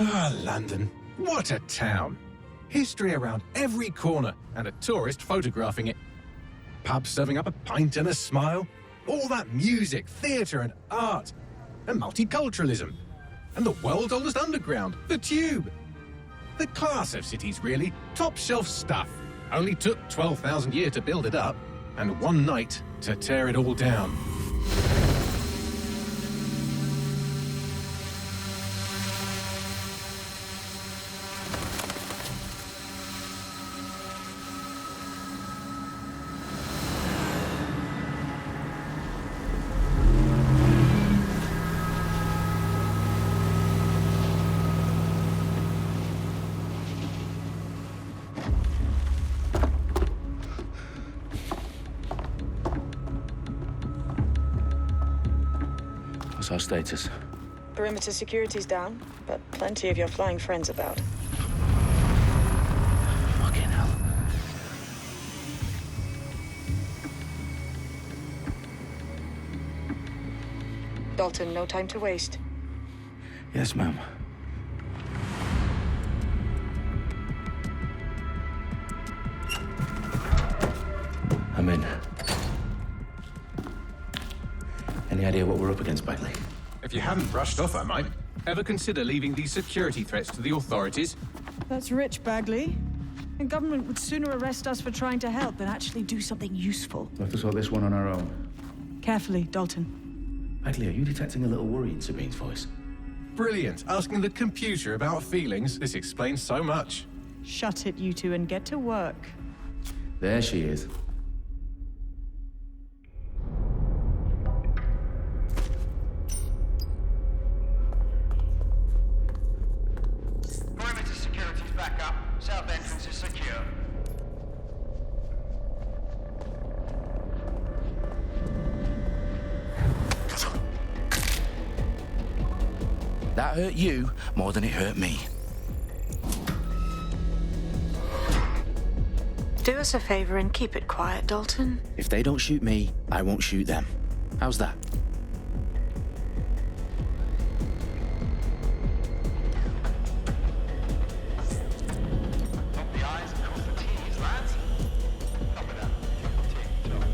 Ah, London. What a town. History around every corner and a tourist photographing it. Pubs serving up a pint and a smile. All that music, theatre and art. And multiculturalism. And the world's oldest underground, the Tube. The class of cities, really. Top shelf stuff. Only took 12,000 years to build it up, and one night to tear it all down. What's our status? Perimeter security's down, but plenty of your flying friends about. Fucking hell. Dalton, no time to waste. Yes, ma'am. I'm in. Any idea what we're up against, Bagley? If you haven't brushed off, I might. Ever consider leaving these security threats to the authorities? That's rich, Bagley. The government would sooner arrest us for trying to help than actually do something useful. We'll have to sort this one on our own. Carefully, Dalton. Bagley, are you detecting a little worry in Sabine's voice? Brilliant. Asking the computer about feelings. This explains so much. Shut it, you two, and get to work. There she is. Perimeter security's back up. South entrance is secure. That hurt you more than it hurt me. Do us a favor and keep it quiet, Dalton. If they don't shoot me, I won't shoot them. How's that? Dot the I's and cross the T's, lads. Copy that. Tick-tock.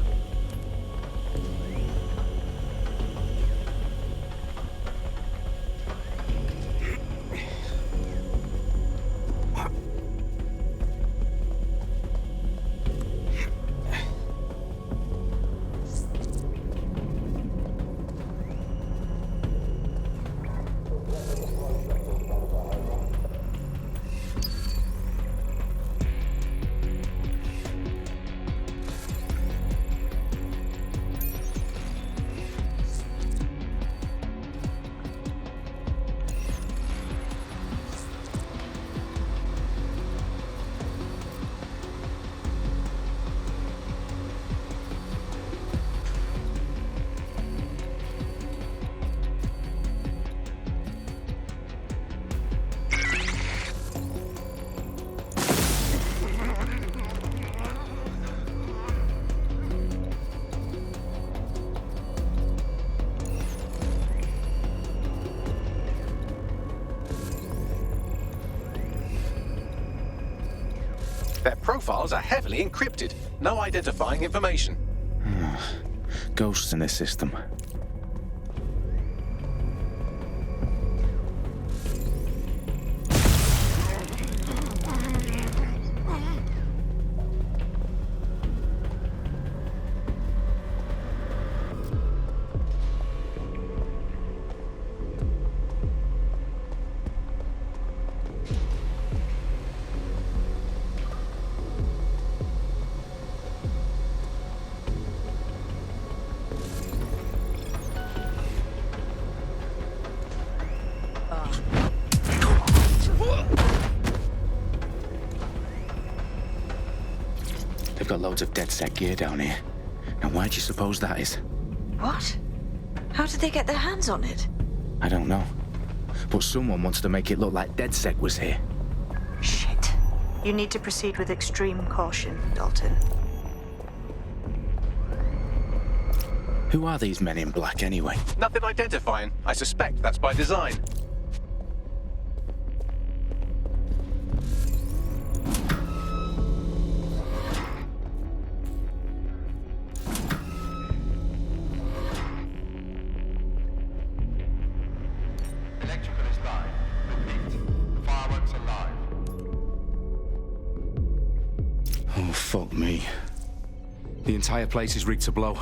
Their profiles are heavily encrypted. No identifying information. Ghosts in this system. They've got loads of DedSec gear down here. Now, why do you suppose that is? What? How did they get their hands on it? I don't know. But someone wants to make it look like DedSec was here. Shit. You need to proceed with extreme caution, Dalton. Who are these men in black anyway? Nothing identifying. I suspect that's by design. Electrical is live. Repeat. Fireworks are live. Oh, fuck me. The entire place is rigged to blow.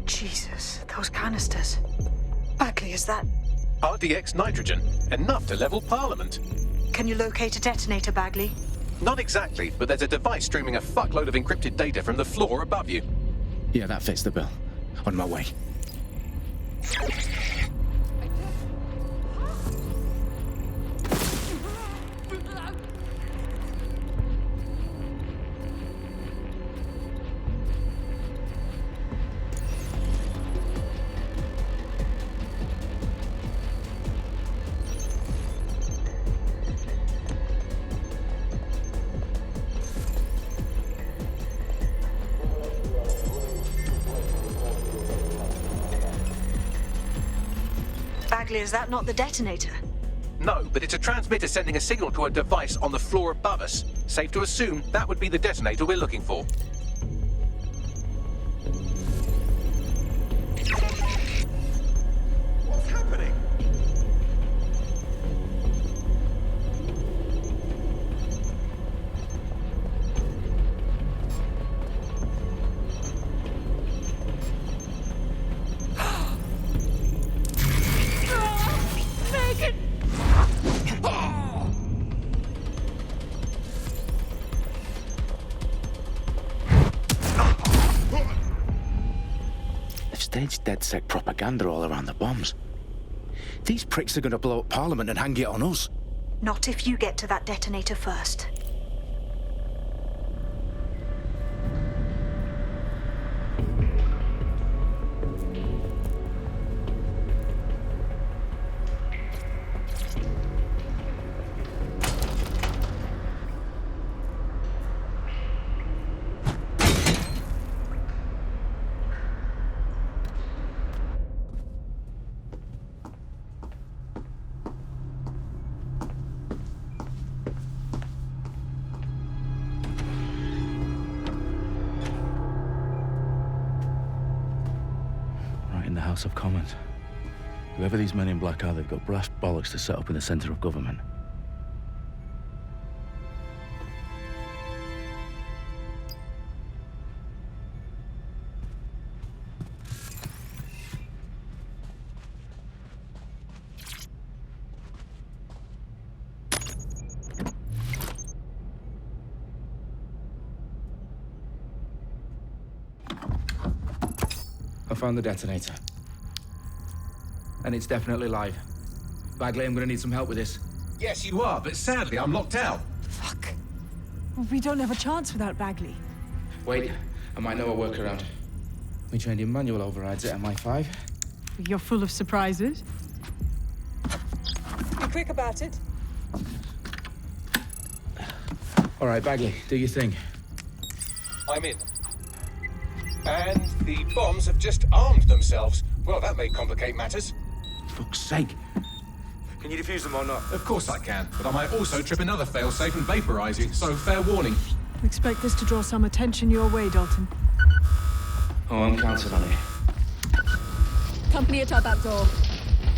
Jesus, those canisters. Bagley, is that... RDX nitrogen. Enough to level Parliament. Can you locate a detonator, Bagley? Not exactly, but there's a device streaming a fuckload of encrypted data from the floor above you. Yeah, that fits the bill. On my way. Bagley, is that not the detonator? No, but it's a transmitter sending a signal to a device on the floor above us. Safe to assume that would be the detonator we're looking for. What's happening? They've staged DedSec propaganda all around the bombs. These pricks are going to blow up Parliament and hang it on us. Not if you get to that detonator first. In the House of Commons. Whoever these men in black are, they've got brass bollocks to set up in the centre of government. I found the detonator. And it's definitely live. Bagley, I'm gonna need some help with this. Yes, you are, but sadly I'm locked out. Fuck. We don't have a chance without Bagley. Wait, I might know a workaround. We trained in manual overrides at MI5. You're full of surprises. Be quick about it. All right, Bagley, do your thing. I'm in. And the bombs have just armed themselves. Well, that may complicate matters. Fuck's sake. Can you defuse them or not? Of course I can, but I might also trip another failsafe and vaporize you, so fair warning. Expect this to draw some attention your way, Dalton. Oh, I'm counting on it. Company at our back door.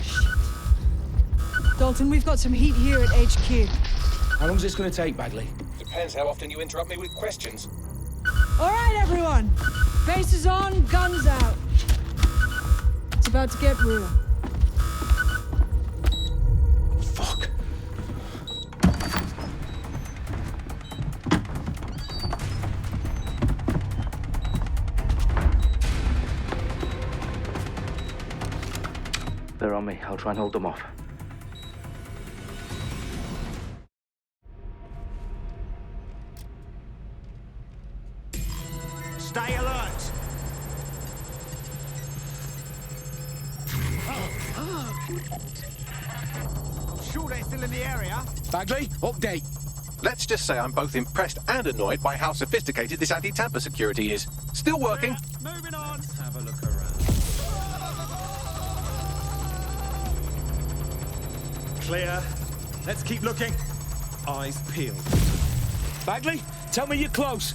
Shit. Dalton, we've got some heat here at HQ. How long's this gonna take, Bagley? Depends how often you interrupt me with questions. All right, everyone. Faces on, guns out. It's about to get real. Fuck. They're on me. I'll try and hold them off. Stay alert! Sure they're still in the area? Bagley, update. Let's just say I'm both impressed and annoyed by how sophisticated this anti-tamper security is. Still working. Moving on! Let's have a look around. Clear. Let's keep looking. Eyes peeled. Bagley, tell me you're close.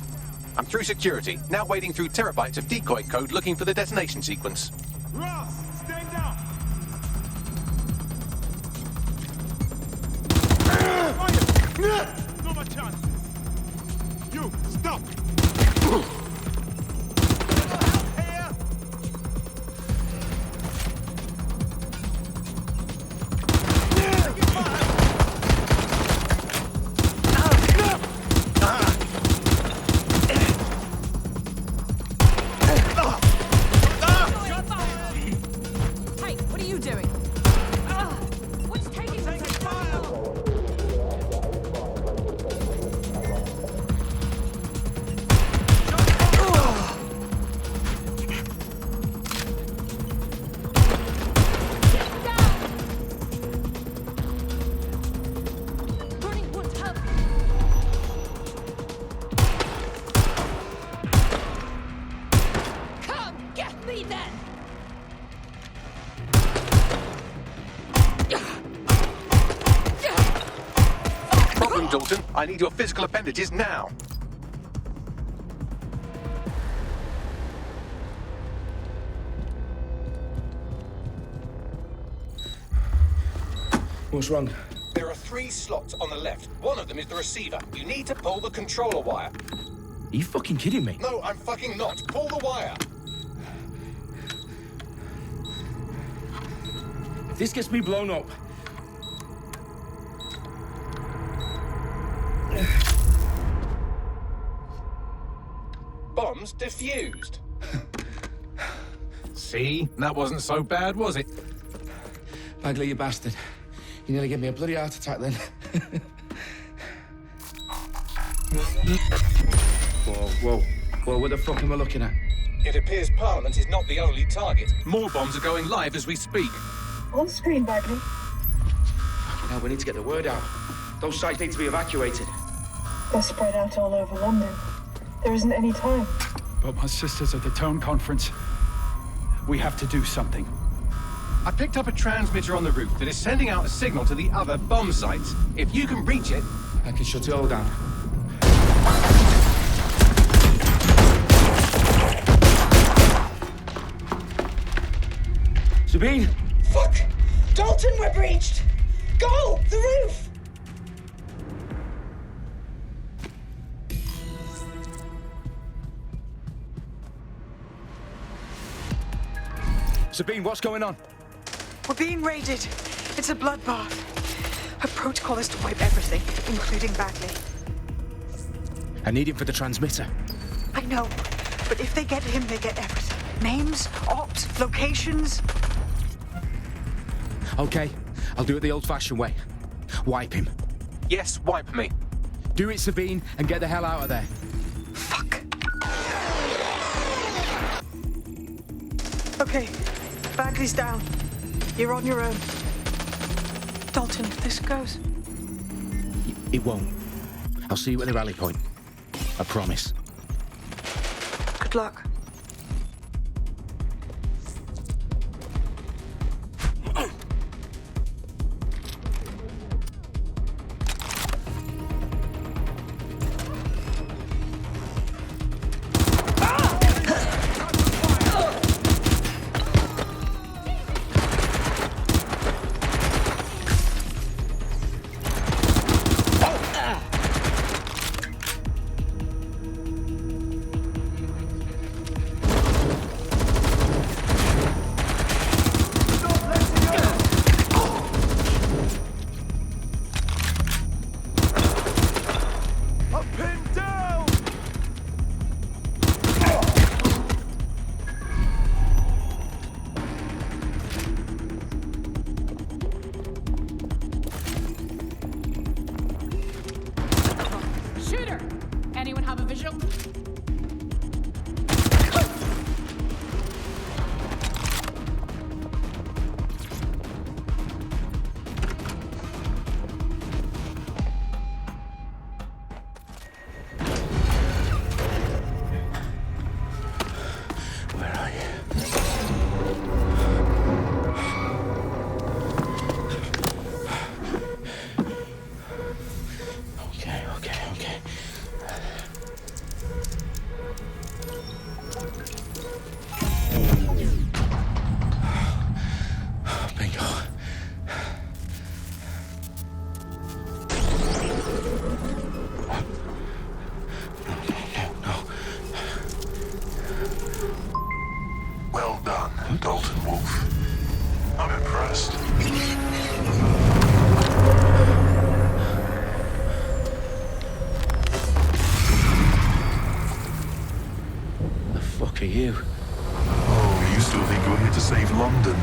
I'm through security, now wading through terabytes of decoy code looking for the detonation sequence. Ross, stand down. Not a chance. You, stop. Hey, what are you doing? What's taking so long? Burning wood, help! Come, get me then! Problem, Dalton. I need your physical appendages now. What's wrong? There are 3 slots on the left. One of them is the receiver. You need to pull the controller wire. Are you fucking kidding me? No, I'm fucking not. Pull the wire. If this gets me blown up. Bombs defused. See? That wasn't so bad, was it? Bagley, you bastard. You nearly gave me a bloody heart attack then. Whoa. What the fuck am I looking at? It appears Parliament is not the only target. More bombs are going live as we speak. On screen, Bagley. Now we need to get the word out. Those sites need to be evacuated. They're spread out all over London. There isn't any time. But my sister's at the town conference. We have to do something. I picked up a transmitter on the roof that is sending out a signal to the other bomb sites. If you can reach it... I can shut it all down. Sabine! Fuck! Dalton, we're breached! Go! The roof! Sabine, what's going on? We're being raided. It's a bloodbath. Her protocol is to wipe everything, including Bagley. I need him for the transmitter. I know, but if they get him, they get everything. Names, ops, locations. Okay, I'll do it the old-fashioned way. Wipe him. Yes, wipe me. Do it, Sabine, and get the hell out of there. Fuck. Okay, Bagley's down. You're on your own. Dalton, if this goes. It won't. I'll see you at the rally point. I promise. Good luck. Excellent, Dalton Wolf. I'm impressed. The fuck are you? Oh, you still think you're here to save London?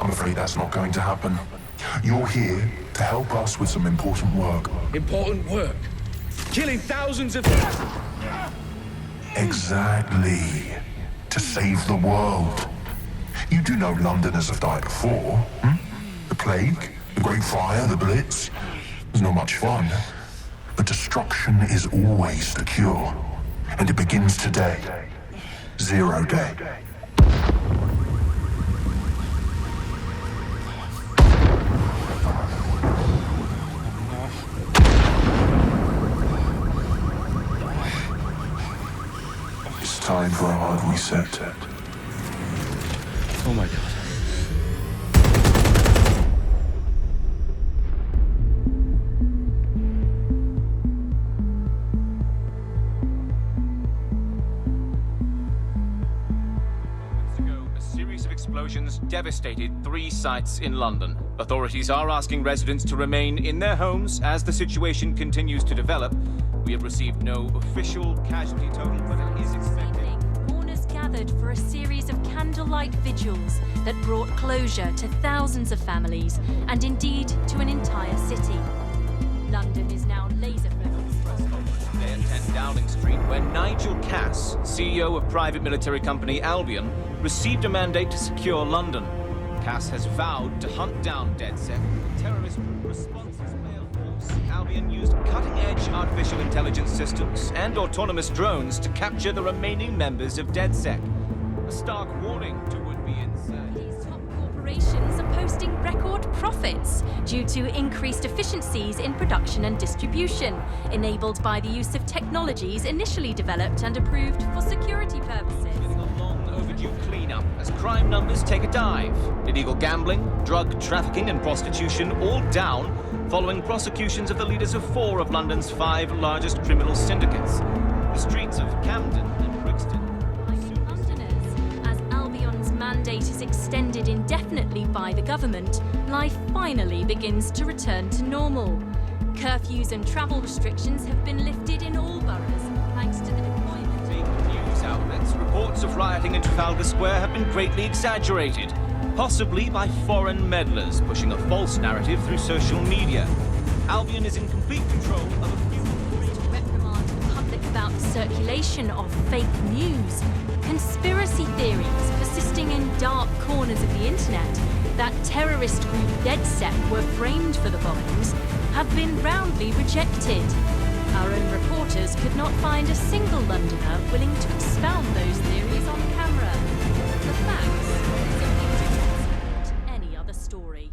I'm afraid that's not going to happen. You're here to help us with some important work. Important work. Killing thousands of... Exactly. To save the world. You do know Londoners have died before, hmm? The plague, the Great Fire, the Blitz. It's not much fun. But destruction is always the cure. And it begins today. 0 day. It's time for a hard reset. Oh my god. Explosions devastated 3 sites in London. Authorities are asking residents to remain in their homes as the situation continues to develop. We have received no official casualty total, but it is expected. Mourners gathered for a series of candlelight vigils that brought closure to thousands of families and indeed to an entire city. London is now laser-focused. Today at 10 Downing Street, where Nigel Cass, CEO of private military company Albion, received a mandate to secure London. Cass has vowed to hunt down DedSec, the terrorist responses mail force. Albion used cutting-edge artificial intelligence systems and autonomous drones to capture the remaining members of DedSec. A stark warning to would-be insurgents. These top corporations are posting record profits due to increased efficiencies in production and distribution, enabled by the use of technologies initially developed and approved for security purposes. Overdue cleanup as crime numbers take a dive. Illegal gambling, drug trafficking and prostitution all down following prosecutions of the leaders of 4 of London's 5 largest criminal syndicates. The streets of Camden and Brixton. Like Londoners, as Albion's mandate is extended indefinitely by the government, life finally begins to return to normal. Curfews and travel restrictions have been lifted in all boroughs, thanks to the deployment. News outlets, reports of rioting in Trafalgar Square have been greatly exaggerated, possibly by foreign meddlers pushing a false narrative through social media. Albion is in complete control of a few... To reprimand the public about the circulation of fake news, conspiracy theories persisting in dark corners of the internet that terrorist group DedSec were framed for the bombings have been roundly rejected. Our own reporters could not find a single Londoner willing to expound those theories on camera. The facts simply support any other story.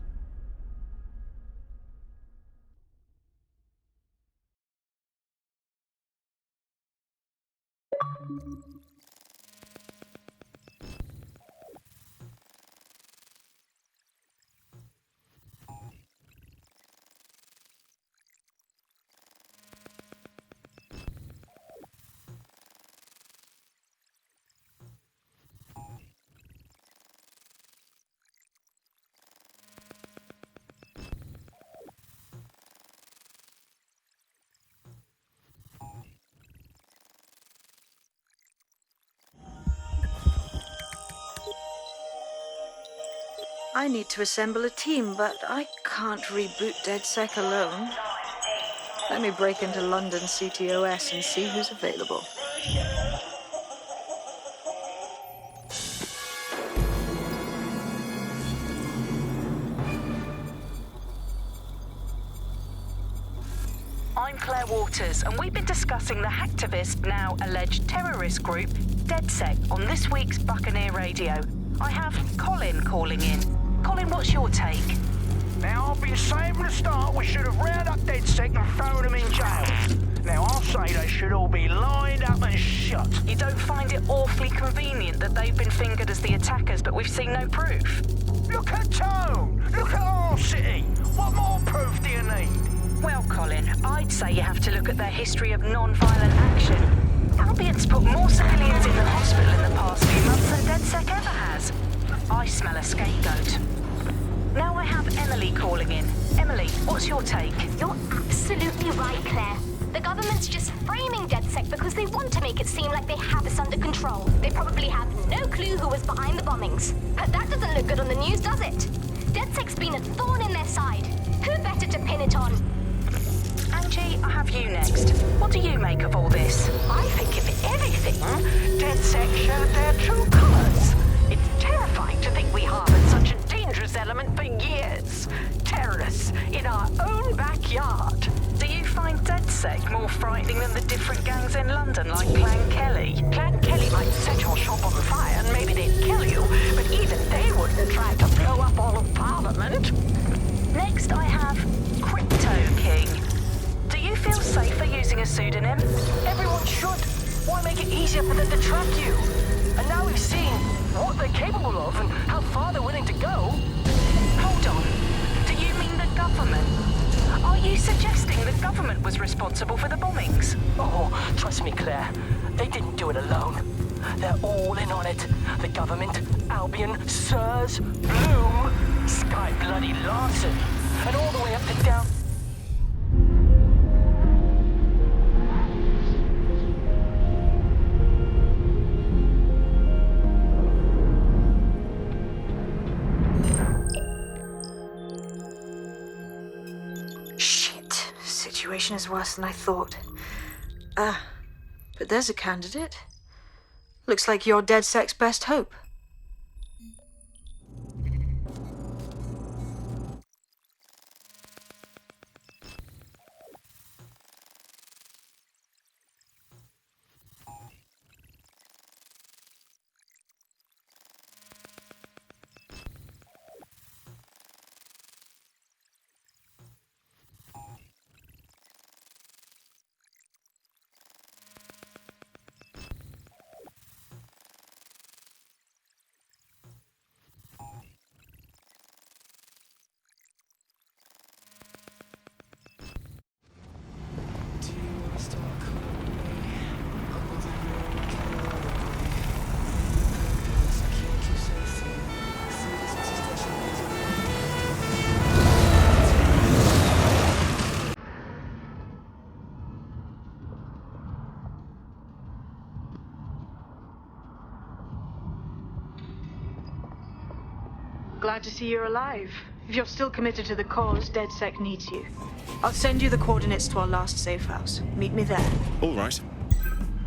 I need to assemble a team, but I can't reboot DedSec alone. Let me break into London CTOS and see who's available. I'm Claire Waters, and we've been discussing the hacktivist, now alleged terrorist group, DedSec, on this week's Buccaneer Radio. I have Colin calling in. Colin, what's your take? Now, I've been saying from the start we should have rounded up DedSec and thrown them in jail. Now, I'll say they should all be lined up and shot. You don't find it awfully convenient that they've been fingered as the attackers, but we've seen no proof? Look at Tone! Look at our city! What more proof do you need? Well, Colin, I'd say you have to look at their history of non-violent action. Albion's put more civilians in the hospital in the past few months than DedSec ever has. I smell a scapegoat. Now I have Emily calling in. Emily, what's your take? You're absolutely right, Claire. The government's just framing DedSec because they want to make it seem like they have us under control. They probably have no clue who was behind the bombings. But that doesn't look good on the news, does it? DedSec's been a thorn in their side. Who better to pin it on? Angie, I have you next. What do you make of all this? I think if anything, DedSec showed their true colours. It's terrifying to think we harboured such a dangerous element for years. Terrorists in our own backyard. Do you find DedSec more frightening than the different gangs in London, like Clan Kelly? Clan Kelly might set your shop on fire and maybe they'd kill you, but even they wouldn't try to blow up all of Parliament. Next, I have Crypto King. Do you feel safer using a pseudonym? Everyone should. Why make it easier for them to track you? And now we've seen what they're capable of and how far they're willing to go. Hold on. Do you mean the government? Are you suggesting the government was responsible for the bombings? Oh, trust me, Claire. They didn't do it alone. They're all in on it. The government, Albion, Sirs, Bloom, Sky Bloody Larson, and all the way up to down... Situation is worse than I thought. But there's a candidate. Looks like you're DedSec's best hope. Glad to see you're alive. If you're still committed to the cause, DedSec needs you. I'll send you the coordinates to our last safe house. Meet me there. All right.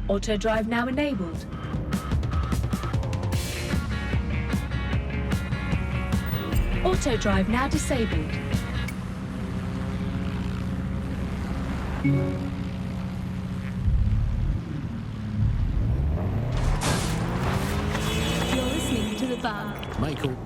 Auto drive now enabled. Auto drive now disabled. You're listening to the bank. Michael.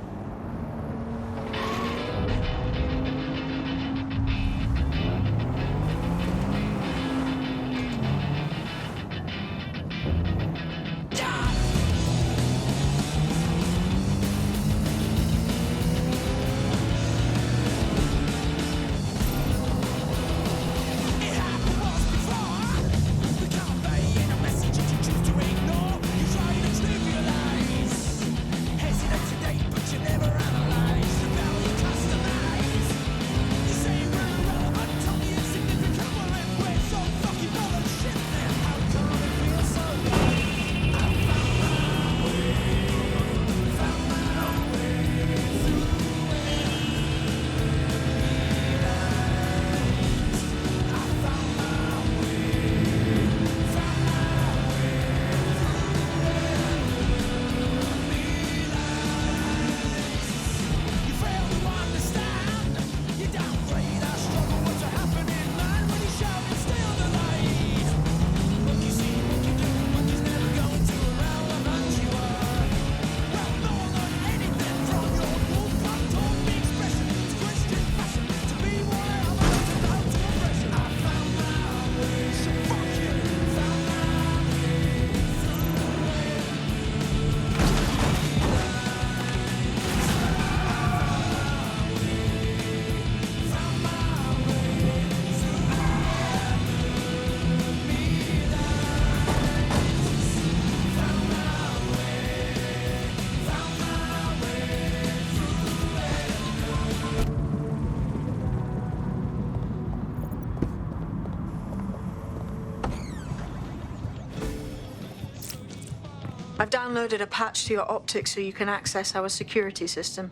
I've downloaded a patch to your optics so you can access our security system.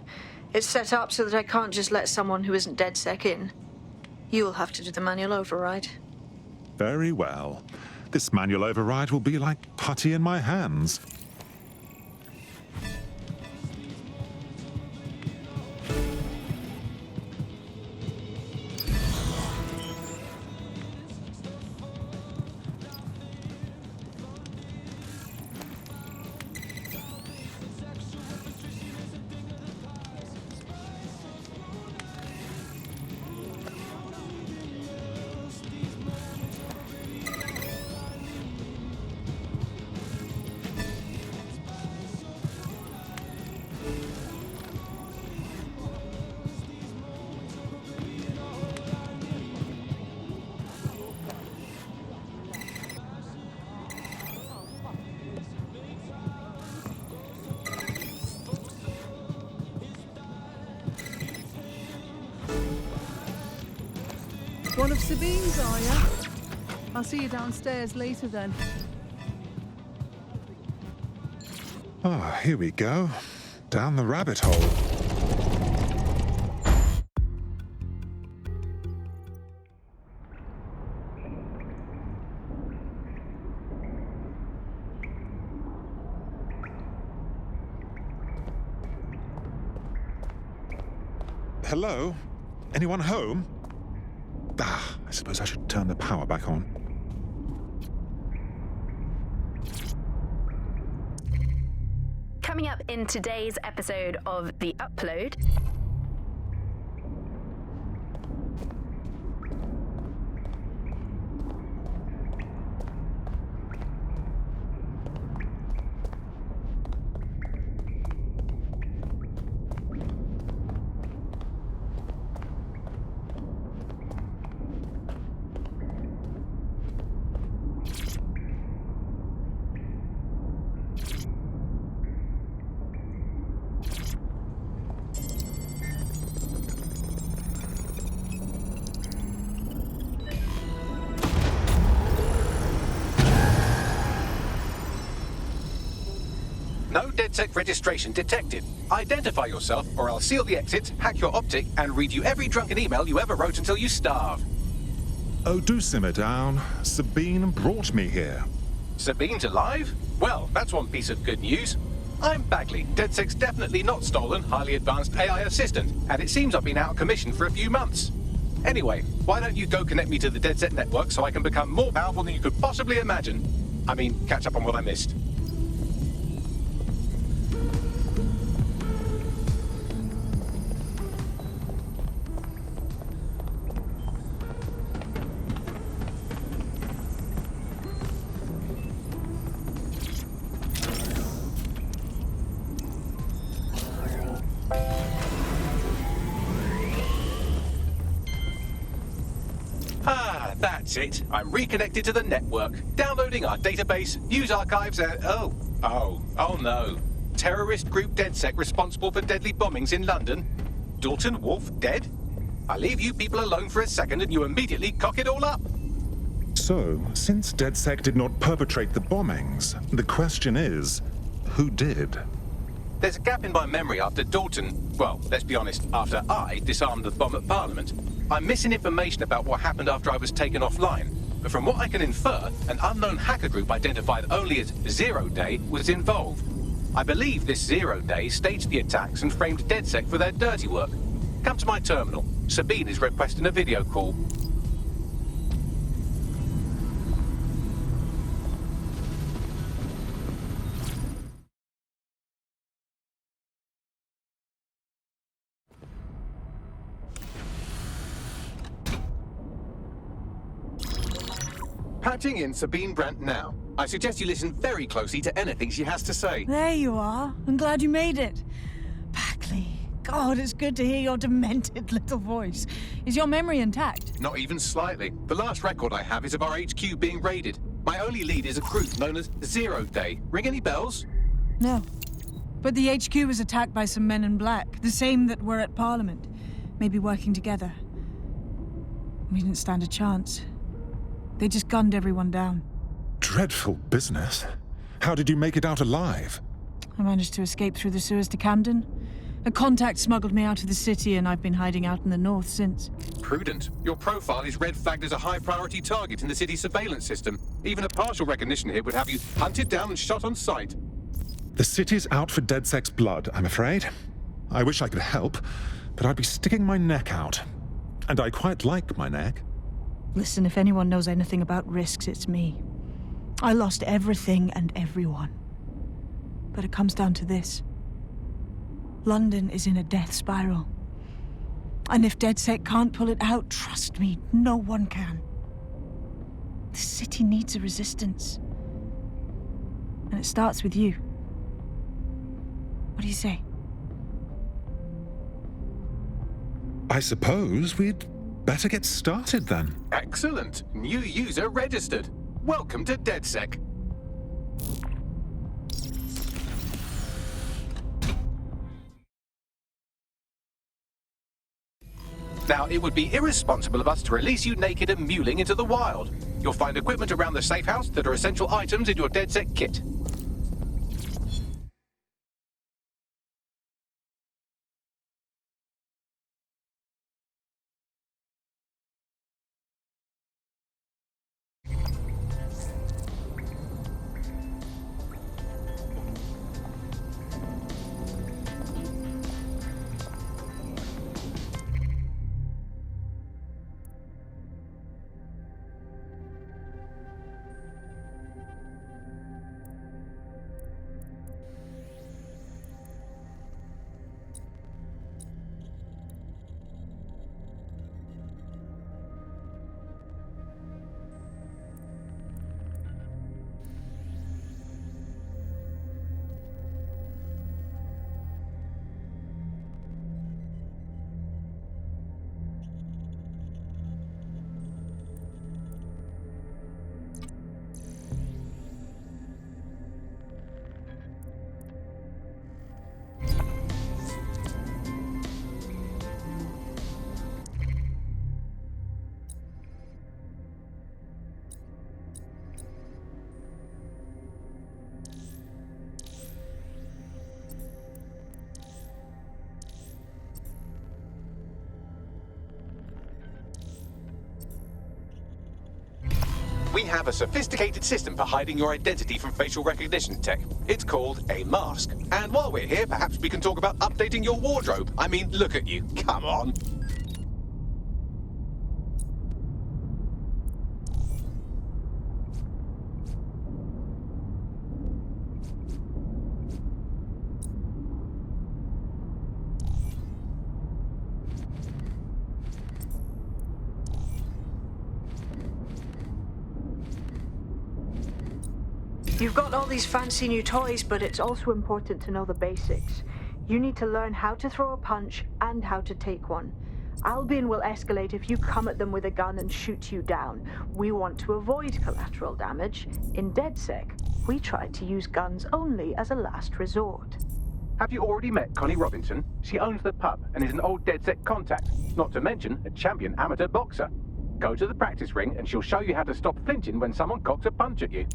It's set up so that I can't just let someone who isn't DedSec in. You'll have to do the manual override. Very well. This manual override will be like putty in my hands. One of Sabine's, are ya? I'll see you downstairs later then. Ah, here we go. Down the rabbit hole. Hello? Anyone home? Ah, I suppose I should turn the power back on. Coming up in today's episode of The Upload. No DedSec registration detected. Identify yourself, or I'll seal the exits, hack your optic, and read you every drunken email you ever wrote until you starve. Oh, do simmer down. Sabine brought me here. Sabine's alive? Well, that's one piece of good news. I'm Bagley, DedSec's definitely not stolen, highly advanced AI assistant, and it seems I've been out of commission for a few months. Anyway, why don't you go connect me to the DedSec network so I can become more powerful than you could possibly imagine? I mean, catch up on what I missed. Ah, that's it. I'm reconnected to the network, downloading our database, news archives, and oh no. Terrorist group DedSec responsible for deadly bombings in London? Dalton Wolf dead? I leave you people alone for a second and you immediately cock it all up. So, since DedSec did not perpetrate the bombings, the question is, who did? There's a gap in my memory after Dalton, well, let's be honest, after I disarmed the bomb at Parliament. I'm missing information about what happened after I was taken offline, but from what I can infer, an unknown hacker group identified only as Zero Day was involved. I believe this Zero Day staged the attacks and framed DedSec for their dirty work. Come to my terminal. Sabine is requesting a video call. Patching in Sabine Brandt now. I suggest you listen very closely to anything she has to say. There you are. I'm glad you made it. Bagley, God, it's good to hear your demented little voice. Is your memory intact? Not even slightly. The last record I have is of our HQ being raided. My only lead is a group known as Zero Day. Ring any bells? No. But the HQ was attacked by some men in black, the same that were at Parliament. Maybe working together. We didn't stand a chance. They just gunned everyone down. Dreadful business. How did you make it out alive? I managed to escape through the sewers to Camden. A contact smuggled me out of the city, and I've been hiding out in the north since. Prudent. Your profile is red flagged as a high-priority target in the city's surveillance system. Even a partial recognition hit would have you hunted down and shot on sight. The city's out for DedSec's blood, I'm afraid. I wish I could help, but I'd be sticking my neck out. And I quite like my neck. Listen, if anyone knows anything about risks, it's me. I lost everything and everyone. But it comes down to this. London is in a death spiral. And if DedSec can't pull it out, trust me, no one can. The city needs a resistance. And it starts with you. What do you say? I suppose we'd better get started then. Excellent. New user registered. Welcome to DedSec. Now, it would be irresponsible of us to release you naked and mewling into the wild. You'll find equipment around the safe house that are essential items in your DedSec kit. We have a sophisticated system for hiding your identity from facial recognition tech. It's called a mask. And while we're here, perhaps we can talk about updating your wardrobe. I mean, look at you. Come on. You've got all these fancy new toys, but it's also important to know the basics. You need to learn how to throw a punch and how to take one. Albion will escalate if you come at them with a gun and shoot you down. We want to avoid collateral damage. In DedSec, we try to use guns only as a last resort. Have you already met Connie Robinson? She owns the pub and is an old DedSec contact, not to mention a champion amateur boxer. Go to the practice ring and she'll show you how to stop flinching when someone cocks a punch at you.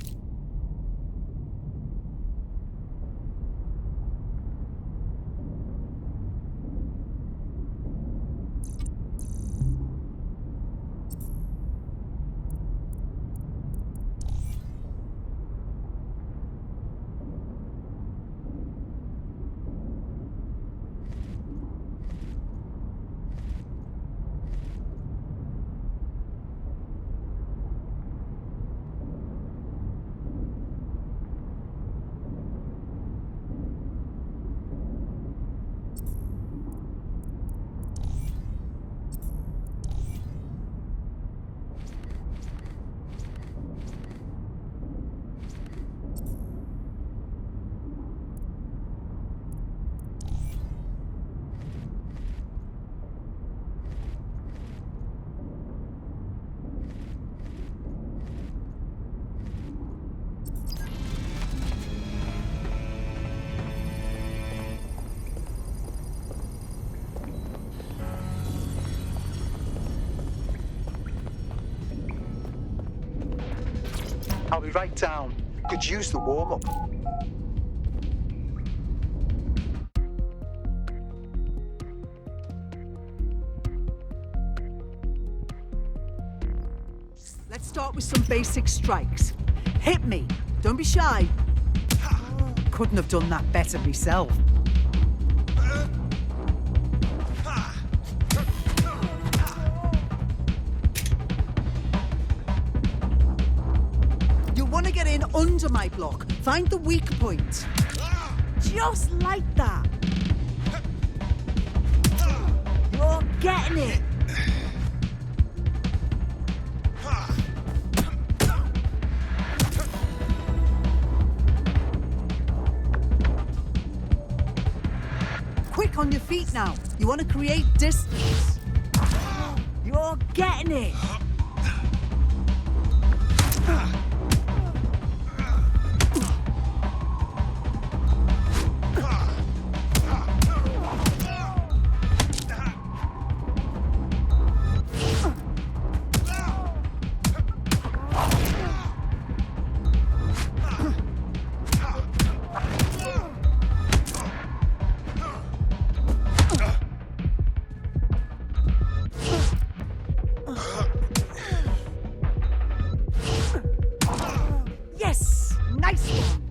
I'll be right down. Could use the warm-up. Let's start with some basic strikes. Hit me. Don't be shy. Couldn't have done that better myself. You'll want to get in under my block. Find the weak point. Just like that. You're getting it. Quick on your feet now. You want to create distance. You're getting it. Yes! Nice one!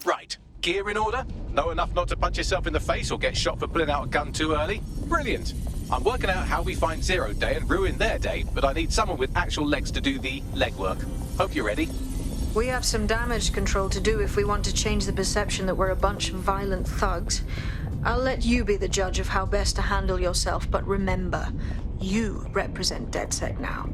Right. Gear in order? Know enough not to punch yourself in the face or get shot for pulling out a gun too early? Brilliant. I'm working out how we find Zero Day and ruin their day, but I need someone with actual legs to do the legwork. Hope you're ready. We have some damage control to do if we want to change the perception that we're a bunch of violent thugs. I'll let you be the judge of how best to handle yourself, but remember, you represent DedSec now.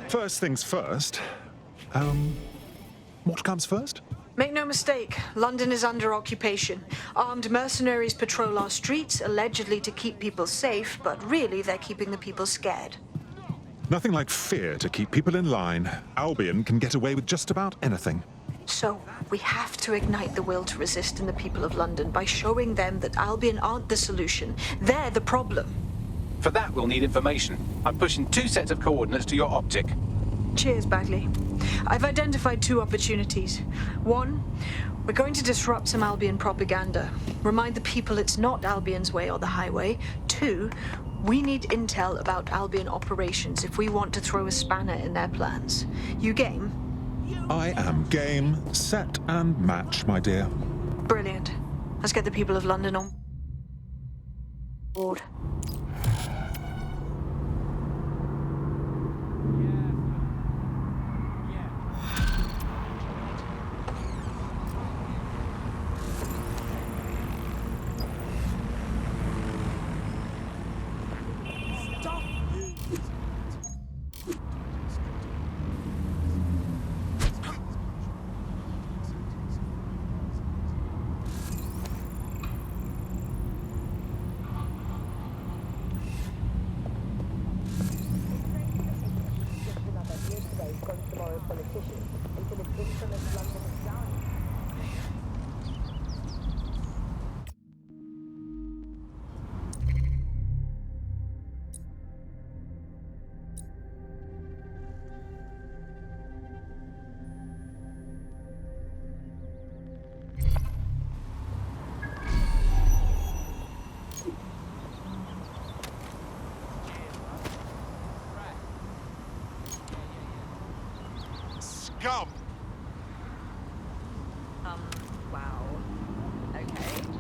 First things first. What comes first? Make no mistake, London is under occupation. Armed mercenaries patrol our streets, allegedly to keep people safe, but really they're keeping the people scared. Nothing like fear to keep people in line. Albion can get away with just about anything. So, we have to ignite the will to resist in the people of London by showing them that Albion aren't the solution. They're the problem. For that, we'll need information. I'm pushing 2 sets of coordinates to your optic. Cheers, Bagley. I've identified 2 opportunities. 1, we're going to disrupt some Albion propaganda. Remind the people it's not Albion's way or the highway. 2, we need intel about Albion operations if we want to throw a spanner in their plans. You game? I am game, set, and match, my dear. Brilliant. Let's get the people of London on board. become tomorrow's politicians until its infamous London is done. Scum! Wow. Okay.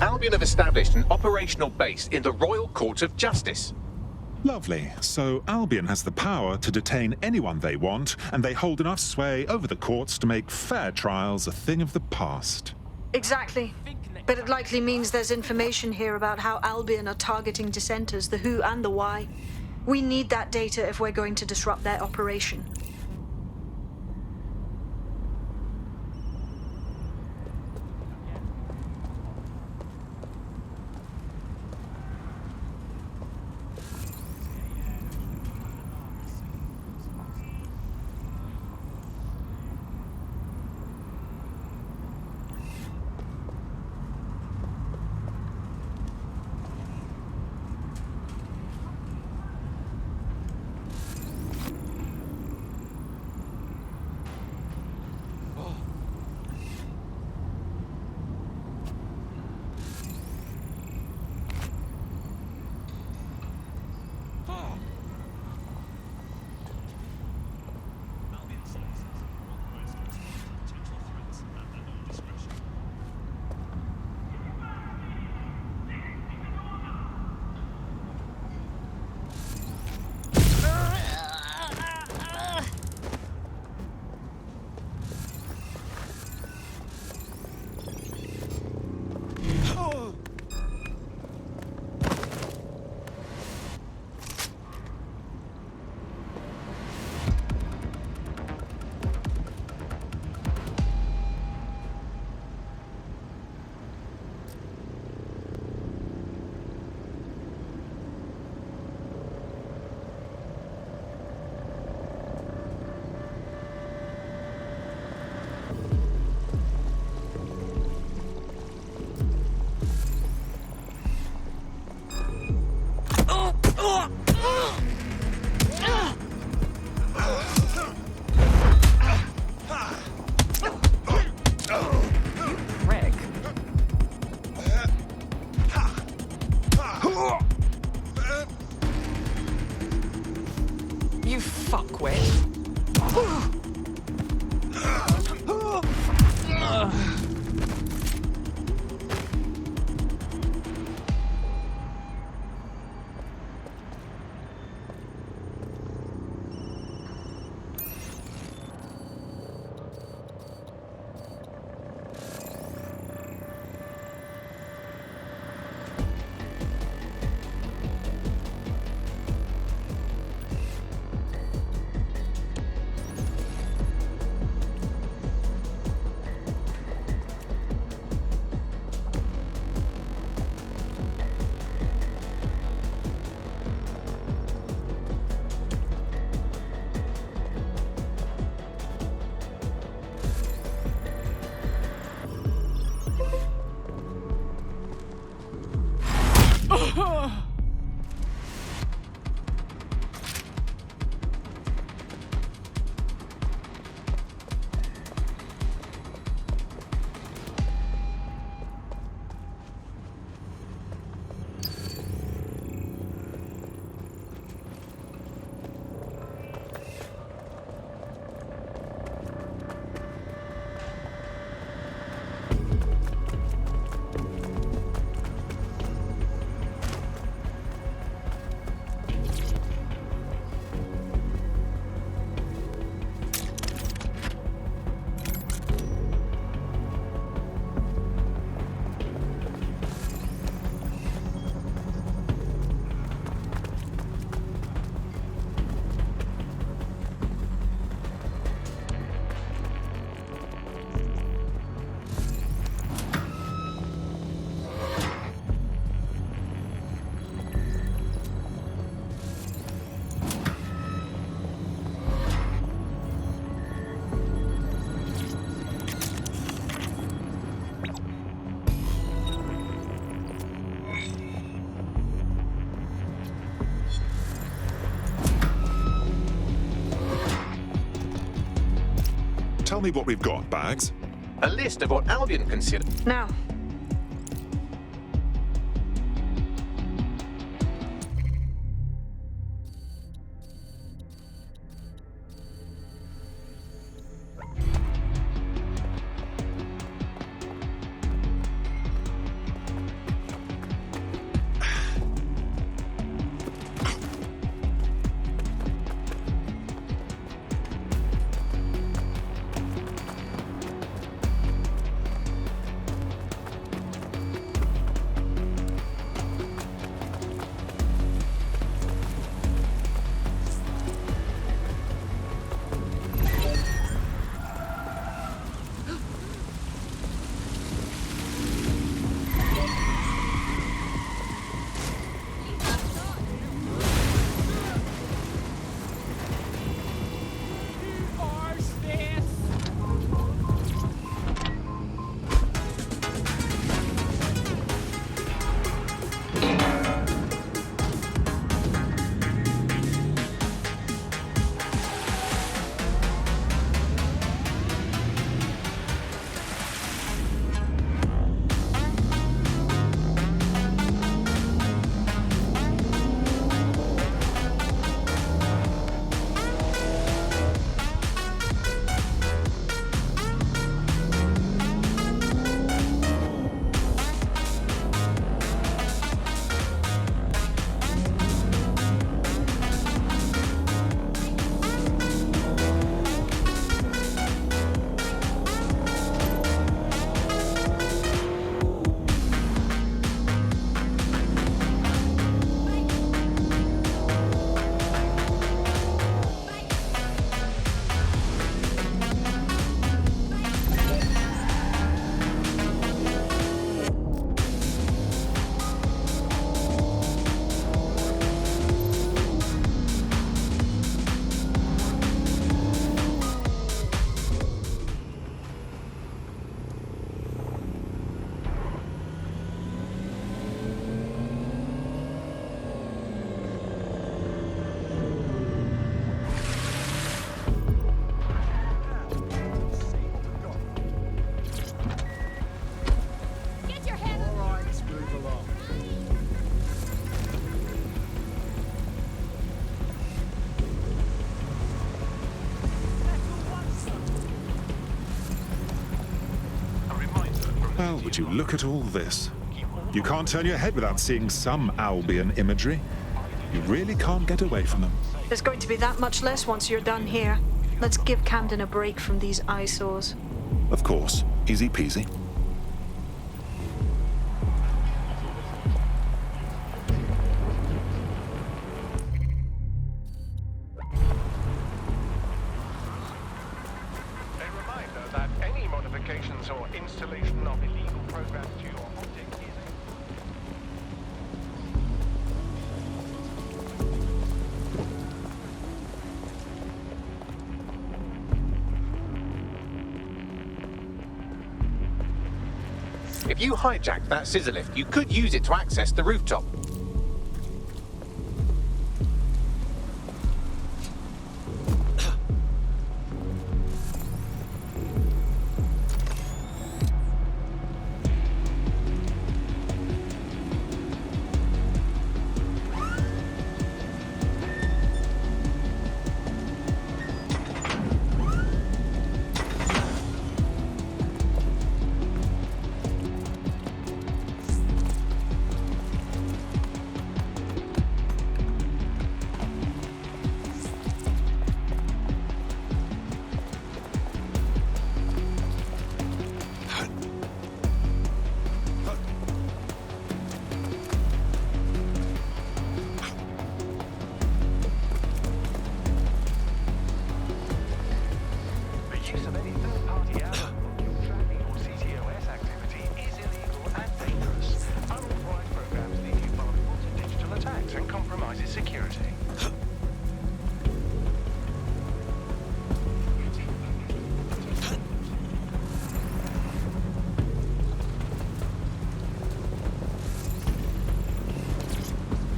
Albion have established an operational base in the Royal Court of Justice. Lovely. So Albion has the power to detain anyone they want, and they hold enough sway over the courts to make fair trials a thing of the past. Exactly. But it likely means there's information here about how Albion are targeting dissenters, the who and the why. We need that data if we're going to disrupt their operation. Tell me what we've got, Bags. A list of what Albion consider. Now, Well, would you look at all this? You can't turn your head without seeing some Albion imagery. You really can't get away from them. there's going to be that much less once you're done here. Let's give Camden a break from these eyesores. Of course. Easy peasy. If you hijacked that scissor lift, you could use it to access the rooftop.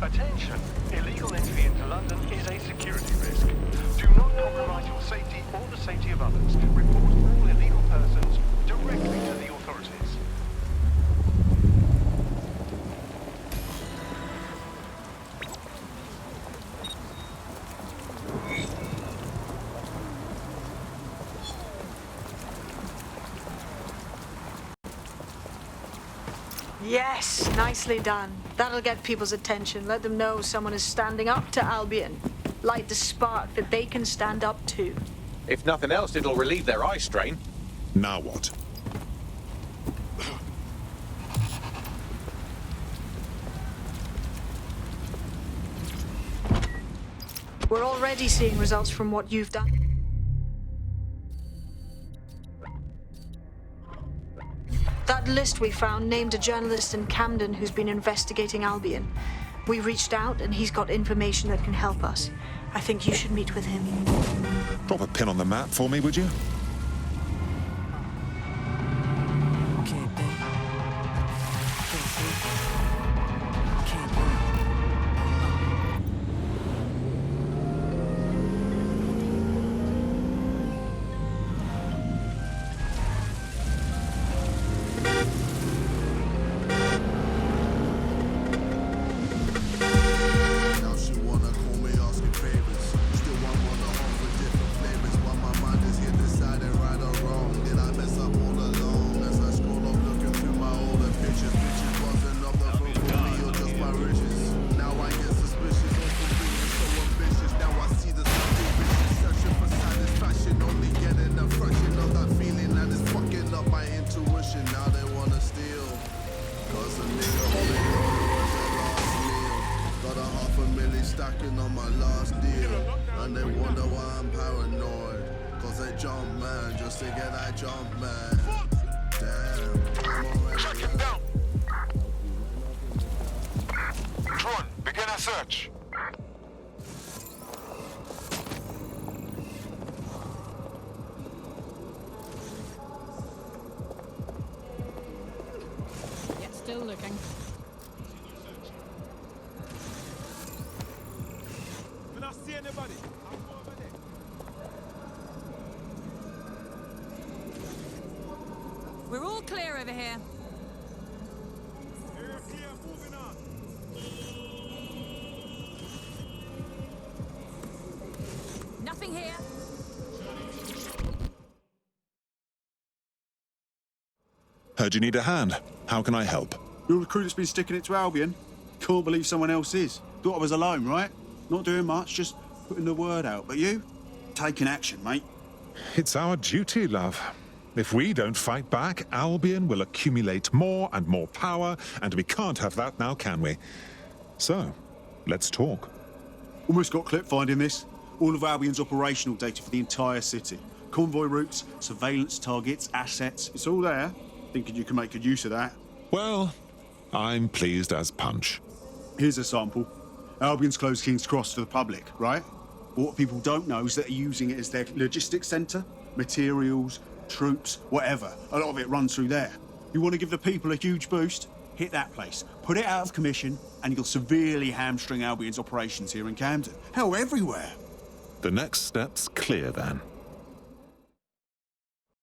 Attention! Illegal entry into London is a security risk. Do not compromise your safety or the safety of others. Report all illegal persons directly to the authorities. Yes, nicely done. That'll get people's attention. Let them know someone is standing up to Albion. Light the spark that they can stand up to. If nothing else, it'll relieve their eye strain. Now what? We're already seeing results from what you've done. That list we found named a journalist in Camden who's been investigating Albion. We reached out and he's got information that can help us. I think you should meet with him. Drop a pin on the map for me, would you? stacking on my last deal. And they wonder why I'm paranoid. Cause they jump, man, just to get that jump, man. Damn. Track him down. Drone, begin a search. Yet still looking. Can I see anybody? I'll go over there. We're all clear over here. Area clear, moving on. Nothing here. Heard you need a hand. How can I help? You're the crew that's been sticking it to Albion. Can't believe someone else is. Thought I was alone, right? Not doing much, just putting the word out. But you? Taking action, mate. It's our duty, love. If we don't fight back, Albion will accumulate more and more power, and we can't have that now, can we? So, let's talk. Almost got clip finding this. All of Albion's operational data for the entire city. Convoy routes, surveillance targets, assets. It's all there. Thinking you can make good use of that. Well, I'm pleased as punch. Here's a sample. Albion's closed King's Cross to the public, right? But what people don't know is that they're using it as their logistics centre. Materials, troops, whatever. A lot of it runs through there. You want to give the people a huge boost? Hit that place. Put it out of commission, and you'll severely hamstring Albion's operations here in Camden. Hell, everywhere. The next step's clear, then.